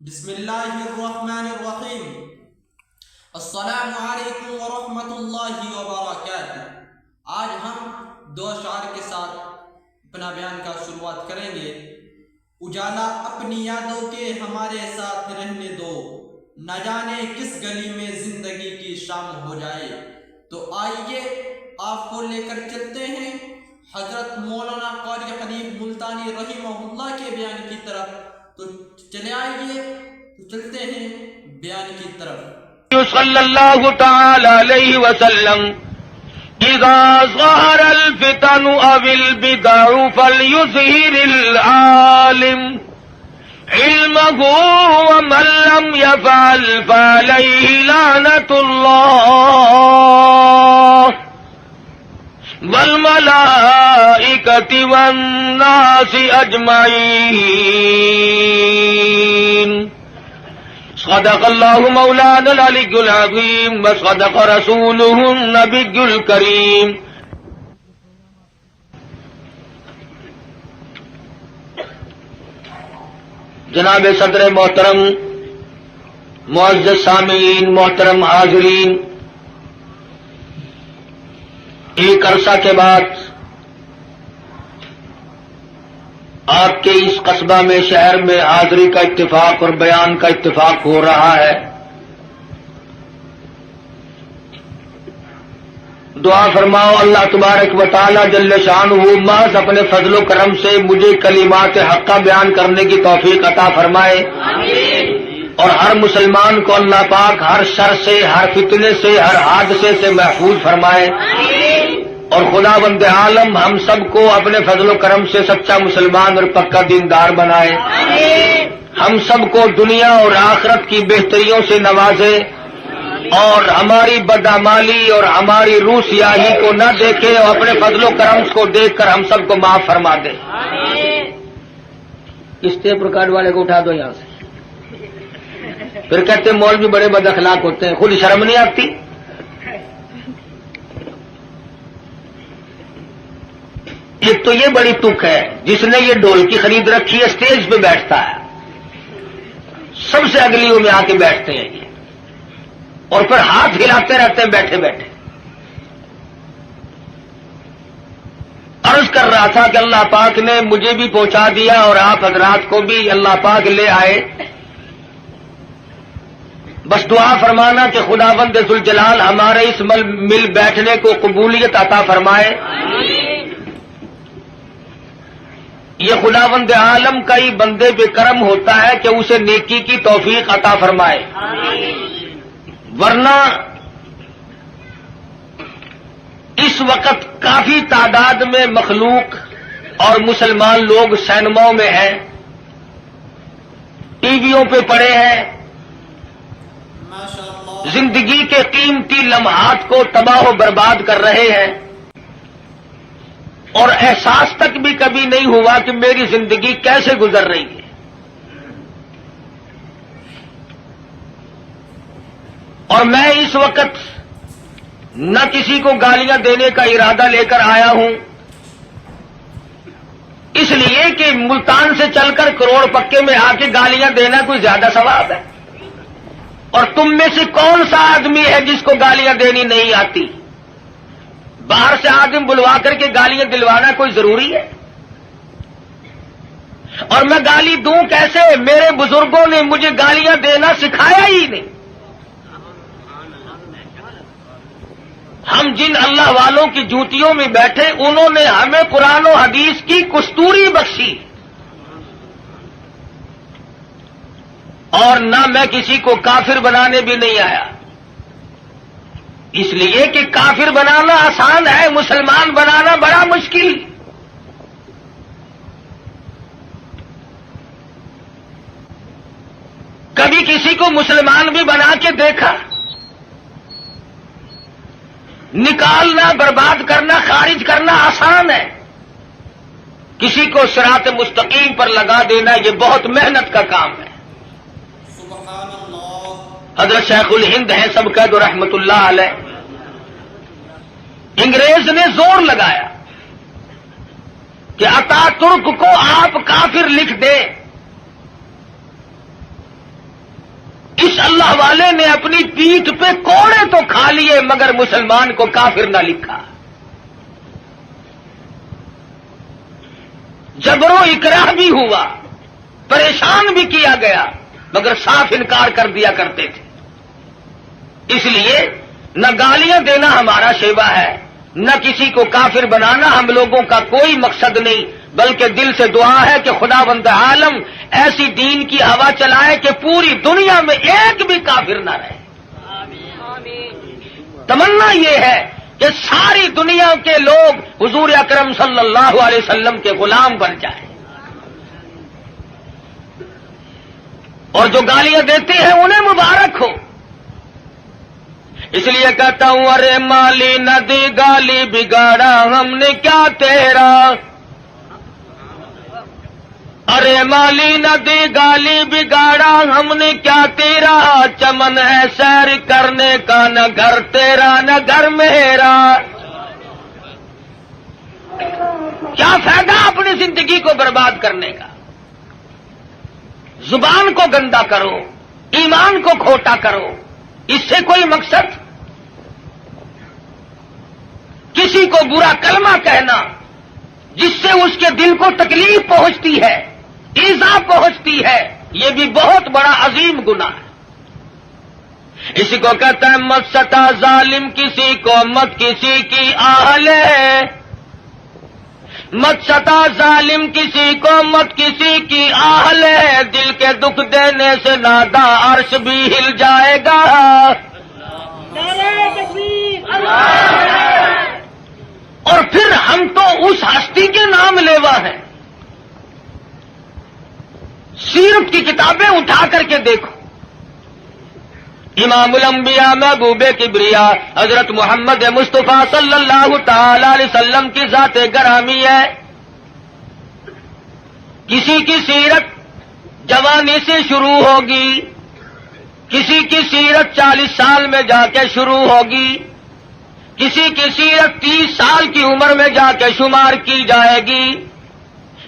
بسم اللہ الرحمن الرحیم۔ السلام علیکم ورحمۃ اللہ وبرکاتہ۔ آج ہم دو اشعار کے ساتھ اپنا بیان کا شروعات کریں گے۔ اجالا اپنی یادوں کے ہمارے ساتھ رہنے دو، نہ جانے کس گلی میں زندگی کی شام ہو جائے۔ تو آئیے آپ کو لے کر چلتے ہیں حضرت مولانا قاری حنیف ملتانی رحمہ اللہ کے بیان کی طرف۔ تو چلے آئیے، تو چلتے ہیں بیان کی طرف۔ صلی اللہ تعالی علیہ وسلم اذا ظہر الفتن او البدع فلیظہر العالم علمہ ومن لم یفعل فعلیہ لعنۃ اللہ والملائکۃ والناس اجمعین۔ صدق اللہ مولانا العلی العظیم وصدق رسولہ النبی الکریم۔ جناب صدر محترم، معزز سامعین، محترم حاضرین، ایک عرصہ کے بعد آپ کے اس قصبہ میں، شہر میں حاضری کا اتفاق اور بیان کا اتفاق ہو رہا ہے۔ دعا فرماؤ اللہ تبارک و تعالی جل شانہ محض اپنے فضل و کرم سے مجھے کلمات حقہ بیان کرنے کی توفیق عطا فرمائے، اور ہر مسلمان کو اللہ پاک ہر شر سے، ہر فتنے سے، ہر حادثے سے محفوظ فرمائے، اور خداوند عالم ہم سب کو اپنے فضل و کرم سے سچا مسلمان اور پکا دیندار بنائے، ہم سب کو دنیا اور آخرت کی بہتریوں سے نوازے، اور ہماری بدعمالی اور ہماری روح سیاہی کو نہ دیکھے، اور اپنے فضل و کرم کو دیکھ کر ہم سب کو معاف فرما دے۔ اس ٹیپ ریکارڈ والے کو اٹھا دو یہاں سے۔ پھر کہتے مولوی بڑے بد اخلاق ہوتے ہیں، خود شرم نہیں آتی؟ ایک تو یہ بڑی تک ہے، جس نے یہ ڈھولکی خرید رکھی ہے اسٹیج پہ بیٹھتا ہے، سب سے اگلیوں میں آ کے بیٹھتے ہیں یہ، اور پھر ہاتھ ہلاتے رہتے ہیں بیٹھے بیٹھے۔ عرض کر رہا تھا کہ اللہ پاک نے مجھے بھی پہنچا دیا اور آپ حضرات کو بھی اللہ پاک لے آئے، بس دعا فرمانا کہ خداوند ذوالجلال ہمارے اس مل بیٹھنے کو قبولیت عطا فرمائے۔ یہ خداوند عالم کا ہی بندے پہ کرم ہوتا ہے کہ اسے نیکی کی توفیق عطا فرمائے، ورنہ اس وقت کافی تعداد میں مخلوق اور مسلمان لوگ سینماؤں میں ہیں، ٹی ویوں پہ پڑے ہیں، زندگی کے قیمتی لمحات کو تباہ و برباد کر رہے ہیں، اور احساس تک بھی کبھی نہیں ہوا کہ میری زندگی کیسے گزر رہی ہے۔ اور میں اس وقت نہ کسی کو گالیاں دینے کا ارادہ لے کر آیا ہوں، اس لیے کہ ملتان سے چل کر کروڑ پکے میں آ کے گالیاں دینا کوئی زیادہ ثواب ہے، اور تم میں سے کون سا آدمی ہے جس کو گالیاں دینی نہیں آتی؟ باہر سے آدمی بلوا کر کے گالیاں دلوانا کوئی ضروری ہے؟ اور میں گالی دوں کیسے؟ میرے بزرگوں نے مجھے گالیاں دینا سکھایا ہی نہیں۔ ہم جن اللہ والوں کی جوتیوں میں بیٹھے، انہوں نے ہمیں قرآن و حدیث کی کستوری بخشی، اور نہ میں کسی کو کافر بنانے بھی نہیں آیا، اس لیے کہ کافر بنانا آسان ہے، مسلمان بنانا بڑا مشکل۔ کبھی کسی کو مسلمان بھی بنا کے دیکھا؟ نکالنا، برباد کرنا، خارج کرنا آسان ہے، کسی کو صراط مستقیم پر لگا دینا یہ بہت محنت کا کام ہے۔ سبحان اللہ۔ حضرت شیخ الہند ہیں سب قید رحمت اللہ علیہ، انگریز نے زور لگایا کہ اتا ترک کو آپ کافر لکھ دیں، اللہ والے نے اپنی پیٹھ پہ کوڑے تو کھا لیے مگر مسلمان کو کافر نہ لکھا. جبر و اکراہ بھی ہوا, پریشان بھی کیا گیا, مگر صاف انکار کر دیا کرتے تھے. اس لیے نہ گالیاں دینا ہمارا شیوا ہے, نہ کسی کو کافر بنانا ہم لوگوں کا کوئی مقصد نہیں, بلکہ دل سے دعا ہے کہ خداوند عالم ایسی دین کی ہوا چلائے کہ پوری دنیا میں ایک بھی کافر نہ رہے. تمنا یہ ہے کہ ساری دنیا کے لوگ حضور اکرم صلی اللہ علیہ وسلم کے غلام بن جائیں. اور جو گالیاں دیتے ہیں انہیں مبارک ہو. اس لیے کہتا ہوں ارے مالی ندی گالی بگاڑا ہم نے کیا تیرا, ارے مالی ندی گالی بگاڑا ہم نے کیا تیرا, چمن ہے سیر کرنے کا نہ گھر تیرا نہ گھر میرا. کیا فائدہ اپنی زندگی کو برباد کرنے کا؟ زبان کو گندا کرو, ایمان کو کھوٹا کرو, اس سے کوئی مقصد؟ کسی کو برا کلمہ کہنا جس سے اس کے دل کو تکلیف پہنچتی ہے, ایذا پہنچتی ہے, یہ بھی بہت بڑا عظیم گناہ ہے. اسی کو کہتا ہے مت ستا ظالم کسی کو مت کسی کی آہلے, مت ستا ظالم کسی کو مت کسی کی آہلے, دل کے دکھ دینے سے نادا عرش بھی ہل جائے گا. اور پھر ہم تو اس ہستی کے نام لیوا ہیں. سیرت کی کتابیں اٹھا کر کے دیکھو, امام الانبیاء محبوب کبریا حضرت محمد مصطفیٰ صلی اللہ تعالی علیہ وسلم کی ذات گرامی ہے. کسی کی سیرت جوانی سے شروع ہوگی, کسی کی سیرت 40 سال میں جا کے شروع ہوگی, کسی کی سیرت 30 سال کی عمر میں جا کے شمار کی جائے گی.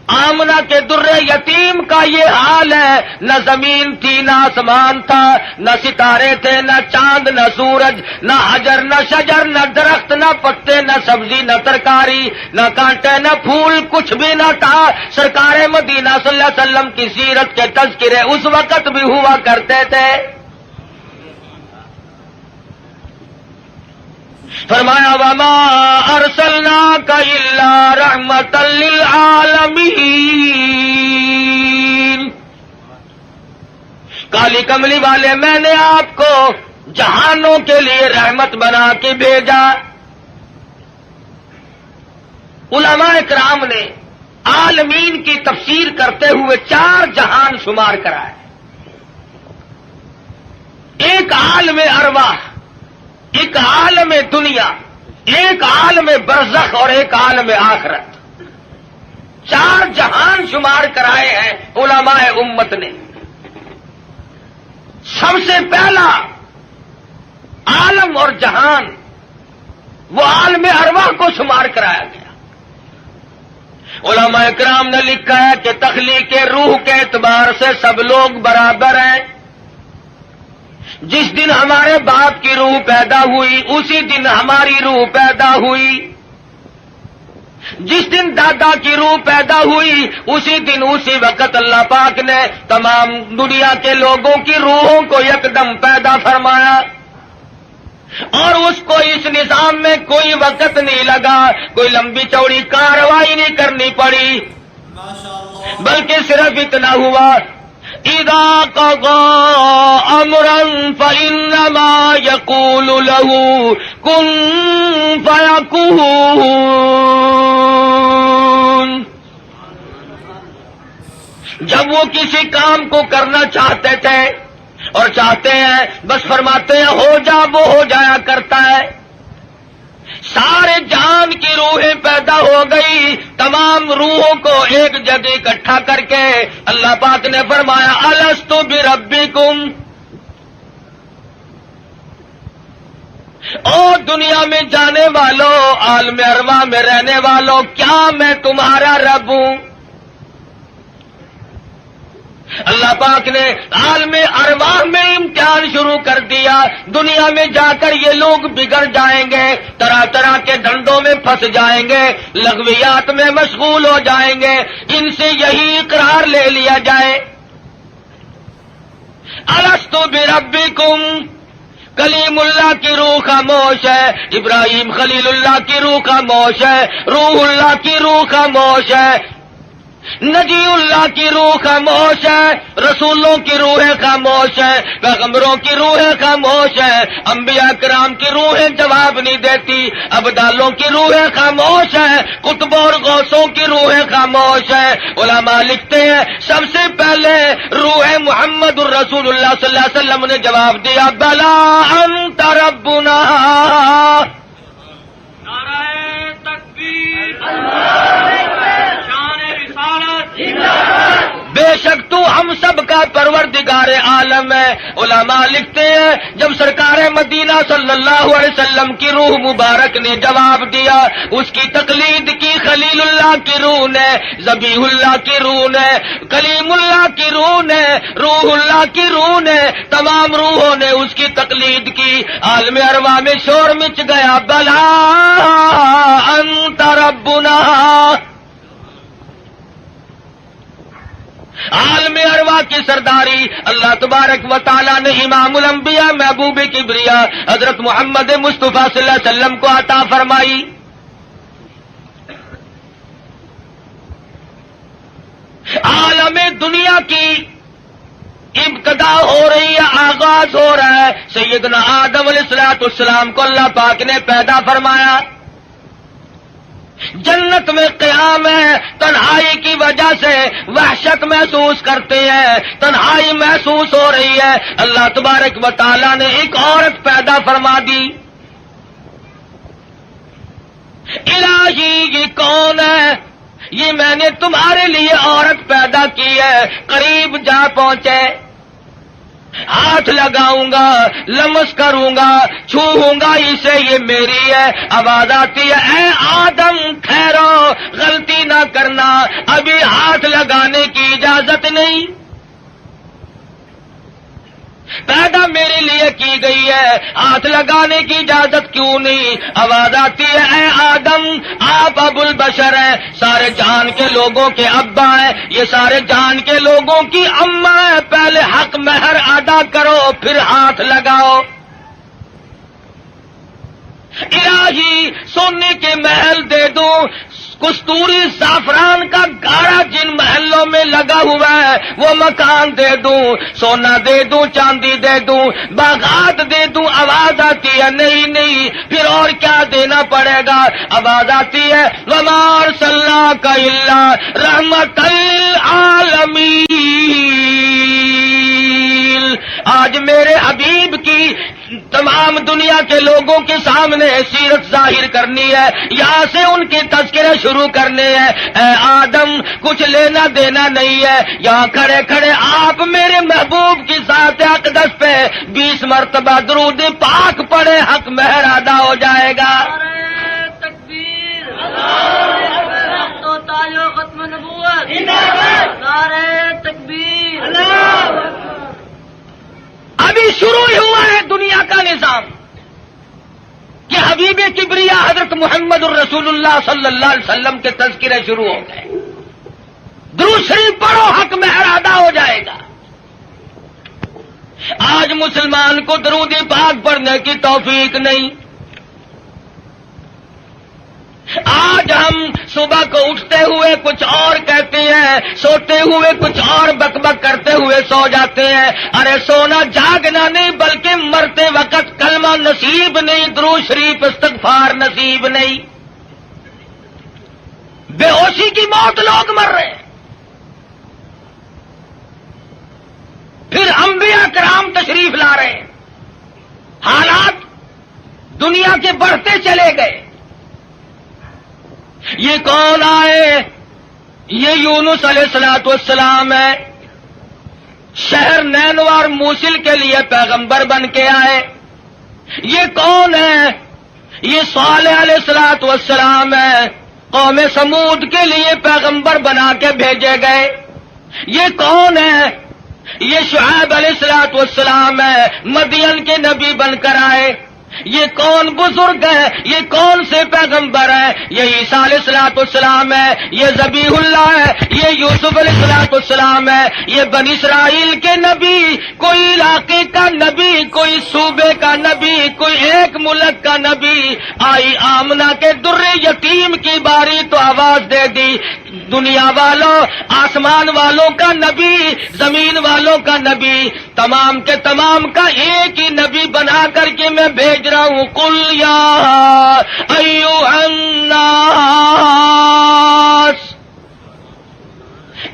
آمنہ کے در یتیم کا یہ حال ہے, نہ زمین تھی نہ آسمان تھا, نہ ستارے تھے نہ چاند نہ سورج, نہ حجر نہ شجر نہ درخت نہ پتے نہ سبزی نہ ترکاری نہ کانٹے نہ پھول, کچھ بھی نہ تھا. سرکار مدینہ صلی اللہ علیہ وسلم کی سیرت کے تذکرے اس وقت بھی ہوا کرتے تھے. فرمایا وما ارسلناک الا رحمتا للعالمین, کالی کملی والے میں نے آپ کو جہانوں کے لیے رحمت بنا کے بھیجا. علماء کرام نے عالمین کی تفسیر کرتے ہوئے 4 جہان شمار کرائے. ایک عالم ارواح, ایک عالم دنیا, ایک عالم برزخ اور ایک عالم آخرت. 4 جہان شمار کرائے ہیں علماء امت نے. سب سے پہلا عالم اور جہان وہ عالم ارواح کو شمار کرایا گیا. علماء کرام نے لکھا ہے کہ تخلیق روح کے اعتبار سے سب لوگ برابر ہیں. جس دن ہمارے باپ کی روح پیدا ہوئی اسی دن ہماری روح پیدا ہوئی, جس دن دادا کی روح پیدا ہوئی اسی دن اسی وقت اللہ پاک نے تمام دنیا کے لوگوں کی روحوں کو یکدم پیدا فرمایا. اور اس کو اس نظام میں کوئی وقت نہیں لگا, کوئی لمبی چوڑی کارروائی نہیں کرنی پڑی, بلکہ صرف اتنا ہوا اذا قضى امرا فانما يقول له كن فيكون. جب وہ کسی کام کو کرنا چاہتے تھے اور چاہتے ہیں بس فرماتے ہیں ہو جا, وہ ہو جایا کرتا ہے. سارے جہان کی روحیں پیدا ہو گئی, تمام روحوں کو ایک جگہ اکٹھا کر کے اللہ پاک نے فرمایا الست بربکم, او دنیا میں جانے والوں, عالم ارواح میں رہنے والوں, کیا میں تمہارا رب ہوں؟ اللہ پاک نے عالم ارواح میں امتحان شروع دنیا میں جا کر یہ لوگ بگڑ جائیں گے، طرح طرح کے دھندوں میں پھنس جائیں گے، لغویات میں مشغول ہو جائیں گے، ان سے یہی اقرار لے لیا جائے الستو بربکم، کلیم اللہ کی روح خاموش ہے، ابراہیم خلیل اللہ کی روح خاموش ہے، روح اللہ کی روح خاموش ہے، نجی اللہ کی روح خاموش ہے، رسولوں کی روحیں خاموش ہے، پیغمبروں کی روحیں خاموش ہے، انبیاء کرام کی روحیں جواب نہیں دیتی، ابدالوں کی روحیں خاموش ہے، قطبوں اور غوثوں کی روحیں خاموش ہے۔ علماء لکھتے ہیں سب سے پہلے روح محمد الرسول اللہ صلی اللہ علیہ وسلم نے جواب دیا بلا انت ربنا۔ نعرہ تکبیر، شان رسالت، بے شک تو ہم سب کا پروردگار عالم ہے۔ علماء لکھتے ہیں جب سرکار مدینہ صلی اللہ علیہ وسلم کی روح مبارک نے جواب دیا، اس کی تقلید کی خلیل اللہ کی روح نے، ذبیح اللہ کی روح نے، کلیم اللہ کی روح نے، روح اللہ کی روح نے، تمام روحوں نے اس کی تقلید کی۔ عالم ارواح میں شور مچ گیا بلا انت ربنا۔ عالم ارواح کی سرداری اللہ تبارک و تعالی نے امام الانبیاء محبوب کبریا حضرت محمد مصطفیٰ صلی اللہ علیہ وسلم کو عطا فرمائی۔ عالم دنیا کی ابتدا ہو رہی ہے، آغاز ہو رہا ہے۔ سیدنا آدم علیہ السلام کو اللہ پاک نے پیدا فرمایا، جنت میں قیام ہے، تنہائی کی وجہ سے وحشت محسوس کرتے ہیں، تنہائی محسوس ہو رہی ہے، اللہ تبارک و تعالی نے ایک عورت پیدا فرما دی۔ الہی یہ کون ہے؟ یہ میں نے تمہارے لیے عورت پیدا کی ہے۔ قریب جا پہنچے، ہاتھ لگاؤں گا، لمس کروں گا، چھوؤں گا اسے، یہ میری ہے۔ آواز آتی ہے اے آدم ٹھہرو، غلطی نہ کرنا، ابھی ہاتھ لگانے کی اجازت نہیں، پیدا میرے لیے کی گئی ہے، ہاتھ لگانے کی اجازت کیوں نہیں؟ آواز آتی ہے اے آدم آپ ابو البشر ہیں، سارے جان کے لوگوں کے ابا ہیں، یہ سارے جان کے لوگوں کی اماں ہیں، پہلے حق مہر ادا کرو پھر ہاتھ لگاؤ۔ الہی سونے کے محل دے دوں، کستوری زعفران کا گاڑا جن محلوں میں لگا ہوا ہے وہ مکان دے دوں، سونا دے دوں، چاندی دے دوں، باغات دے دوں۔ آواز آتی ہے نہیں نہیں، پھر اور کیا دینا پڑے گا؟ آواز آتی ہے وما ارسلناک الا رحمۃ للعالمین۔ آج میرے حبیب کی تمام دنیا کے لوگوں کے سامنے سیرت ظاہر کرنی ہے، یہاں سے ان کے تذکرے شروع کرنے ہیں۔ اے آدم کچھ لینا دینا نہیں ہے، یہاں کھڑے کھڑے آپ میرے محبوب کی ذات اقدس پہ 20 مرتبہ درود پاک پڑھے، حق مہر ادا ہو جائے گا۔ نعرہ تکبیر، تو تاج و ختم نبوت، نعرہ تکبیر، ابھی شروع ہی ہوا ہے دنیا کا نظام کہ حبیب کبریا حضرت محمد الرسول اللہ صلی اللہ علیہ وسلم کے تذکرے شروع ہو گئے۔ درود شریف پڑھو، حق مہر ادا ہو جائے گا۔ آج مسلمان کو درود پاک پڑھنے کی توفیق نہیں۔ آج ہم صبح کو اٹھتے ہوئے کچھ اور کہتے ہیں، سوتے ہوئے کچھ اور بک بک کرتے ہوئے سو جاتے ہیں۔ ارے سونا جاگنا نہیں بلکہ مرتے وقت کلمہ نصیب نہیں، درود شریف استغفار نصیب نہیں، بے ہوشی کی موت لوگ مر رہے ہیں۔ پھر انبیاء کرام تشریف لا رہے ہیں، حالات دنیا کے بڑھتے چلے گئے۔ یہ کون آئے؟ یہ یونس علیہ السلام ہے، شہر نینوار موصل کے لیے پیغمبر بن کے آئے۔ یہ کون ہے؟ یہ صالح علیہ السلام ہے، قوم سمود کے لیے پیغمبر بنا کے بھیجے گئے۔ یہ کون ہے؟ یہ شعیب علیہ السلام ہے، مدین کے نبی بن کر آئے۔ یہ کون بزرگ ہے، یہ کون سے پیغمبر ہے؟ یہ عیسیٰ علیہ السلام ہے، یہ ذبیح اللہ ہے، یہ یوسف علیہ السلام ہے، یہ بنی اسرائیل کے نبی، کوئی علاقے کا نبی، کوئی صوبے کا نبی، کوئی ایک ملک کا نبی۔ آئی آمنہ کے در یتیم کی باری تو آواز دے دی، دنیا والوں، آسمان والوں کا نبی، زمین والوں کا نبی، تمام کے تمام کا ایک ہی نبی بنا کر کے میں بھیج رہا ہوں۔ قل یا ایھا الناس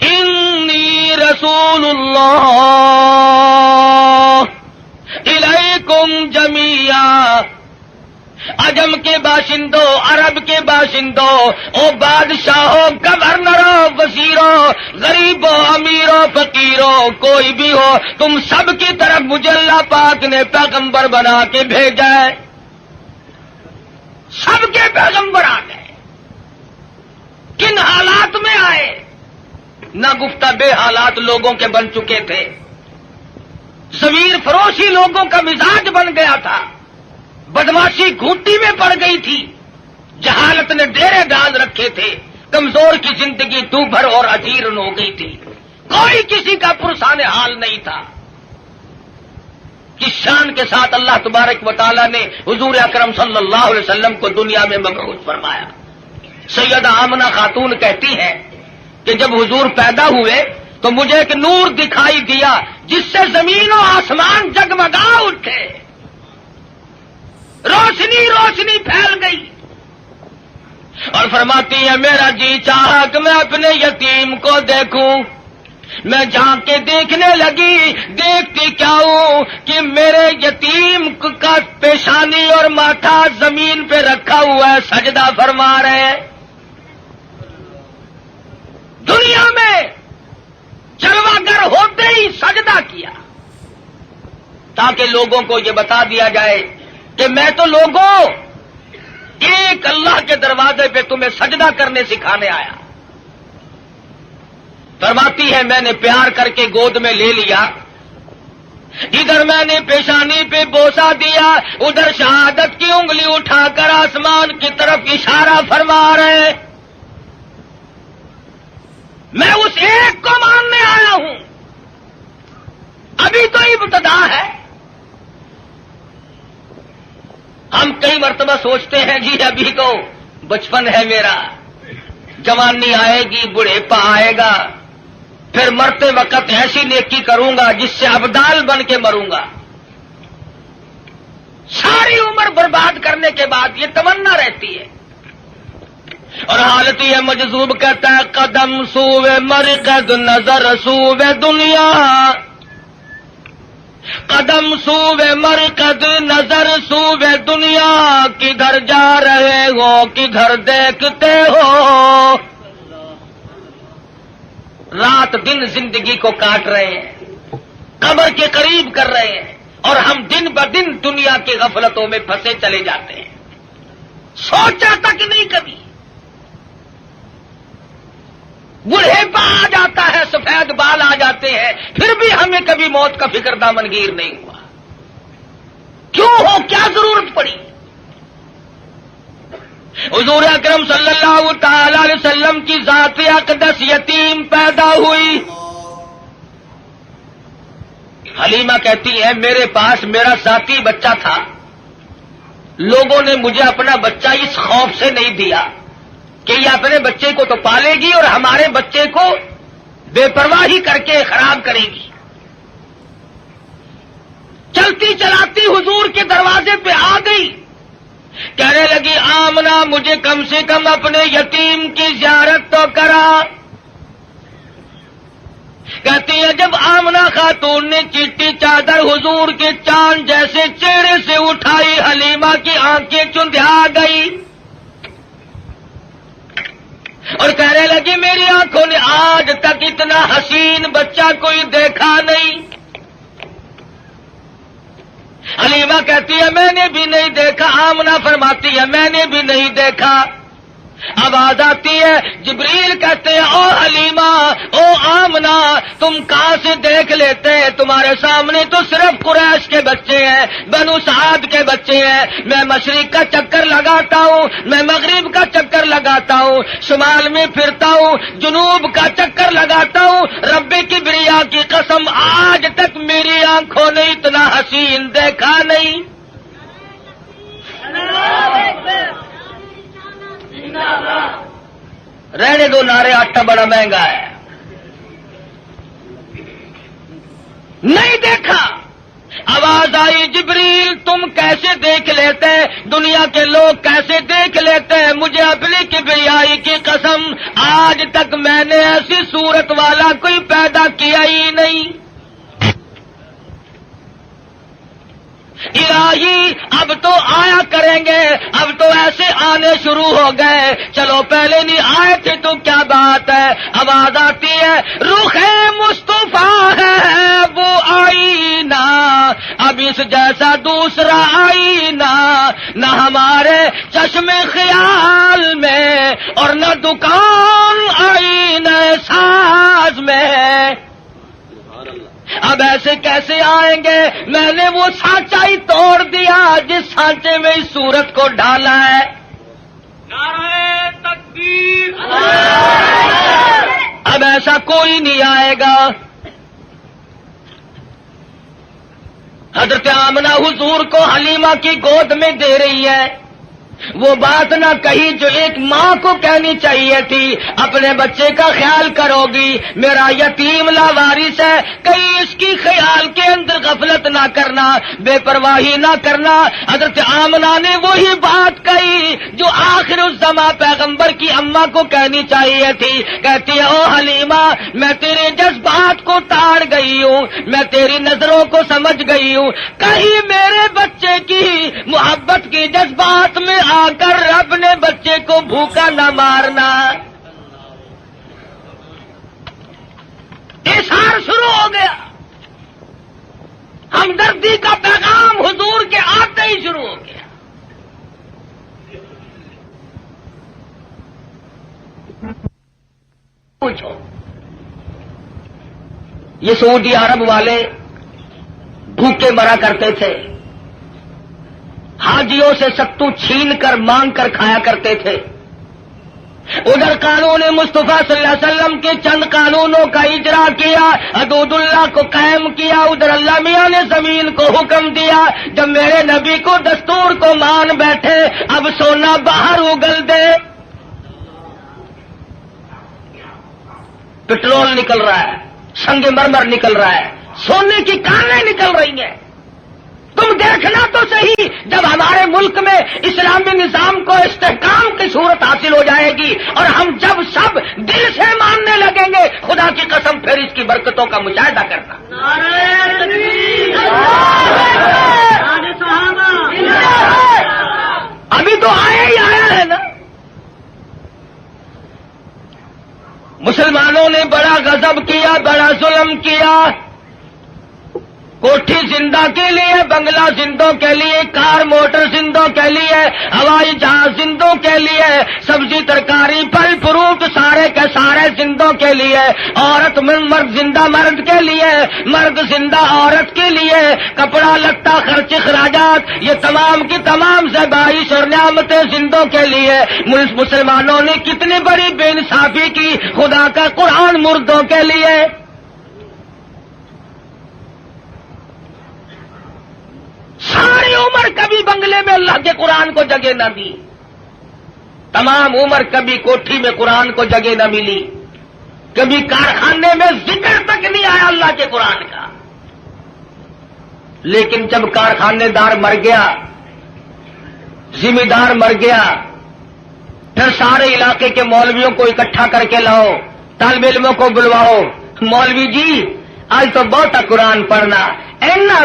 انی رسول اللہ الیکم جمیعا۔ عجم کے باشندوں، عرب کے باشندوں، او بادشاہوں، گورنروں، وزیروں، غریبوں، امیروں، فقیروں، کوئی بھی ہو، تم سب کی طرف مجھے اللہ پاک نے پیغمبر بنا کے بھیجا ہے۔ سب کے پیغمبر آ گئے، کن حالات میں آئے؟ نہ گفتہ بے حالات لوگوں کے بن چکے تھے، ضمیر فروشی لوگوں کا مزاج بن گیا تھا، بدماشی گھوٹی میں پڑ گئی تھی، جہالت نے ڈیرے ڈال رکھے تھے، کمزور کی زندگی دوبھر اور اجیرن ہو گئی تھی، کوئی کسی کا پرسان حال نہیں تھا۔ کس شان کے ساتھ اللہ تبارک و تعالیٰ نے حضور اکرم صلی اللہ علیہ وسلم کو دنیا میں مبعوث فرمایا۔ سیدہ آمنہ خاتون کہتی ہیں کہ جب حضور پیدا ہوئے تو مجھے ایک نور دکھائی دیا جس سے زمین و آسمان جگمگا اٹھے، روشنی روشنی پھیل گئی، اور فرماتی ہے میرا جی چاہا کہ میں اپنے یتیم کو دیکھوں، میں جا کے دیکھنے لگی، دیکھتی کیا ہوں کہ میرے یتیم کا پیشانی اور ماتھا زمین پہ رکھا ہوا ہے، سجدہ فرما رہے ہیں۔ دنیا میں جلوہ گر ہوتے ہی سجدہ کیا تاکہ لوگوں کو یہ بتا دیا جائے کہ میں تو لوگوں ایک اللہ کے دروازے پہ تمہیں سجدہ کرنے سکھانے آیا۔ فرماتی ہے میں نے پیار کر کے گود میں لے لیا، ادھر میں نے پیشانی پہ بوسہ دیا، ادھر شہادت کی انگلی اٹھا کر آسمان کی طرف اشارہ فرما رہے، میں اس ایک کو ماننے آیا ہوں، ابھی تو ابتدا ہے۔ ہم کئی مرتبہ سوچتے ہیں جی ابھی تو بچپن ہے میرا، جوانی آئے گی، بڑھیپا آئے گا، پھر مرتے وقت ایسی نیکی کروں گا جس سے ابدال بن کے مروں گا۔ ساری عمر برباد کرنے کے بعد یہ تمنا رہتی ہے، اور حالت یہ مجذوب کہتا ہے قدم سوئے مرقد نظر سوئے دنیا، قدم سوئے مرقد نظر سوئے دنیا، کدھر جا رہے ہو کدھر دیکھتے ہو۔ رات دن زندگی کو کاٹ رہے ہیں، قبر کے قریب کر رہے ہیں، اور ہم دن بدن دنیا کی غفلتوں میں پھنسے چلے جاتے ہیں، سوچا تک نہیں کبھی۔ بڑھیپا آ جاتا ہے، سفید بال آ جاتے ہیں، پھر بھی ہمیں کبھی موت کا فکر دامنگیر نہیں ہوا۔ کیوں ہو، کیا ضرورت پڑی؟ حضور اکرم صلی اللہ تعالی علیہ وسلم کی ذات اقدس یتیم پیدا ہوئی۔ حلیمہ کہتی ہے میرے پاس میرا ذاتی بچہ تھا، لوگوں نے مجھے اپنا بچہ اس خوف سے نہیں دیا کہ یہ اپنے بچے کو تو پالے گی اور ہمارے بچے کو بے پرواہی کر کے خراب کرے گی۔ چلتی چلاتی حضور کے دروازے پہ آ گئی، کہنے لگی آمنہ مجھے کم سے کم اپنے یتیم کی زیارت تو کرا۔ کہتی ہے جب آمنہ خاتون نے چٹی چادر حضور کے چاند جیسے چہرے سے اٹھائی، حلیمہ کی آنکھیں چندھیا گئی اور کہنے لگی میری آنکھوں نے آج تک اتنا حسین بچہ کوئی دیکھا نہیں۔ حلیمہ کہتی ہے میں نے بھی نہیں دیکھا، آمنہ فرماتی ہے میں نے بھی نہیں دیکھا۔ آواز آتی ہے، جبریل کہتے ہیں او حلیمہ، او آمنہ، تم کہاں سے دیکھ لیتے ہیں؟ تمہارے سامنے تو صرف قریش کے بچے ہیں، بنو سعد کے بچے ہیں۔ میں مشرق کا چکر لگاتا ہوں، میں مغرب کا چکر لگاتا ہوں، شمال میں پھرتا ہوں، جنوب کا چکر لگاتا ہوں، رب کبریا کی قسم آج تک میری آنکھوں نے اتنا حسین دیکھا نہیں۔ رہنے دو نعرے، آٹا بڑا مہنگا ہے، نہیں دیکھا۔ آواز آئی، جبریل تم کیسے دیکھ لیتے؟ دنیا کے لوگ کیسے دیکھ لیتے ہیں؟ مجھے اپنی کبریائی کی قسم آج تک میں نے ایسی صورت والا کوئی پیدا کیا ہی نہیں۔ الہی اب تو آیا کریں گے، اب تو ایسے آنے شروع ہو گئے، چلو پہلے نہیں آئے تھے تو کیا بات ہے۔ آواز آتی ہے، رخ مصطفیٰ ہے وہ آئینہ، اب اس جیسا دوسرا آئینہ نہ ہمارے چشم خیال میں اور نہ دکان آئینہ ساز میں۔ اب ایسے کیسے آئیں گے؟ میں نے وہ سانچہ ہی توڑ دیا جس سانچے میں اس صورت کو ڈالا ہے۔ نعرہ تکبیر، اب ایسا کوئی نہیں آئے گا۔ حضرت آمنہ حضور کو حلیمہ کی گود میں دے رہی ہے، وہ بات نہ کہی جو ایک ماں کو کہنی چاہیے تھی، اپنے بچے کا خیال کرو گی، میرا یتیم لاوارث ہے، کہیں اس کی خیال کے اندر غفلت نہ کرنا، بے پرواہی نہ کرنا۔ حضرت آمنہ نے وہی بات کہی جو آخر الزماں پیغمبر کی اماں کو کہنی چاہیے تھی، کہتی ہے او حلیمہ میں تیرے جذبات کو تاڑ گئی ہوں، میں تیری نظروں کو سمجھ گئی ہوں، کہیں میرے بچے کی محبت کی جذبات میں آ کر رب نے بچے کو بھوکا نہ مارنا۔ اظہار شروع ہو گیا، ہمدردی کا پیغام حضور کے آتے ہی شروع ہو گیا۔ پوچھو، یہ سعودی عرب والے بھوکے مرا کرتے تھے، حاجیوں سے ستو چھین کر مانگ کر کھایا کرتے تھے، ادھر قانون مصطفیٰ صلی اللہ علیہ وسلم کے چند قانونوں کا اجرا کیا، حدود اللہ کو قائم کیا، ادھر اللہ میاں نے زمین کو حکم دیا، جب میرے نبی کو دستور کو مان بیٹھے اب سونا باہر اگل دے، پٹرول نکل رہا ہے، سنگ مرمر نکل رہا ہے، سونے کی کانیں نکل رہی ہیں۔ تم دیکھنا تو صحیح، جب ہمارے ملک میں اسلامی نظام کو استحکام کی صورت حاصل ہو جائے گی اور ہم جب سب دل سے ماننے لگیں گے، خدا کی قسم پھر اس کی برکتوں کا مشاہدہ کرنا۔ نعرہ تکبیر، نعرہ صحابہ، ابھی تو آیا ہی آیا ہے نا۔ مسلمانوں نے بڑا غضب کیا، بڑا ظلم کیا، کوٹھی زندہ کے لیے، بنگلہ زندوں کے لیے، کار موٹر زندوں کے لیے، ہوائی جہاز زندوں کے لیے، سبزی ترکاری پھل فروٹ سارے کے سارے زندوں کے لیے، عورت مرد زندہ مرد کے لیے، مرد زندہ عورت کے لیے، کپڑا لتا خرچ اخراجات یہ تمام کی تمام زیبائش اور نعمتیں زندوں کے لیے۔ مسلمانوں نے کتنی بڑی بے انصافی کی، خدا کا قرآن مردوں کے لیے۔ ساری عمر کبھی بنگلے میں اللہ کے قرآن کو جگہ نہ دی، تمام عمر کبھی کوٹھی میں قرآن کو جگہ نہ ملی، کبھی کارخانے میں ذکر تک نہیں آیا اللہ کے قرآن کا۔ لیکن جب کارخانے دار مر گیا، ذمہ دار مر گیا، پھر سارے علاقے کے مولویوں کو اکٹھا کر کے لاؤ، طالب علموں کو بلواؤ، مولوی جی آج تو بہت قرآن پڑھنا، اینا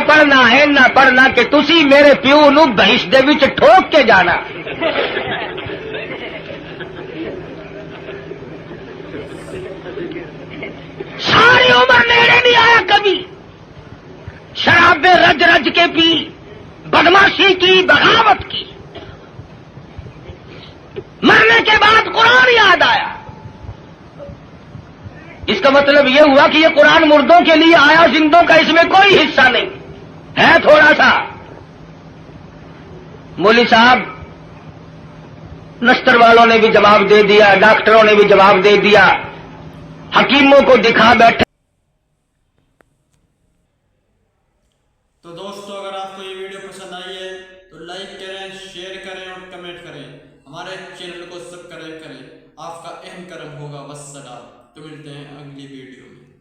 پڑھنا کہ تسی میرے پیو نو بہش دے وچ ٹھوک کے جانا۔ ساری عمر نیڑے نہیں آیا کبھی، شرابیں رج رج کے پی، بدماشی کی، بغاوت کی، مرنے کے بعد قرآن یاد آیا. اس کا مطلب یہ ہوا کہ یہ قرآن مردوں کے لیے آیا، زندوں کا اس میں کوئی حصہ نہیں ہے، تھوڑا سا. مولوی صاحب نستر والوں نے بھی جواب دے دیا، ڈاکٹروں نے بھی جواب دے دیا، حکیموں کو دکھا بیٹھے. تو دوستو اگر آپ کو یہ ویڈیو پسند آئی ہے تو لائک کریں، شیئر کریں اور کمنٹ کریں. ہمارے چینل کو سبسکرائب کریں. آپ کا اہم کرم ہوگا. والسلام. تو ملتے ہیں اگلی ویڈیو میں.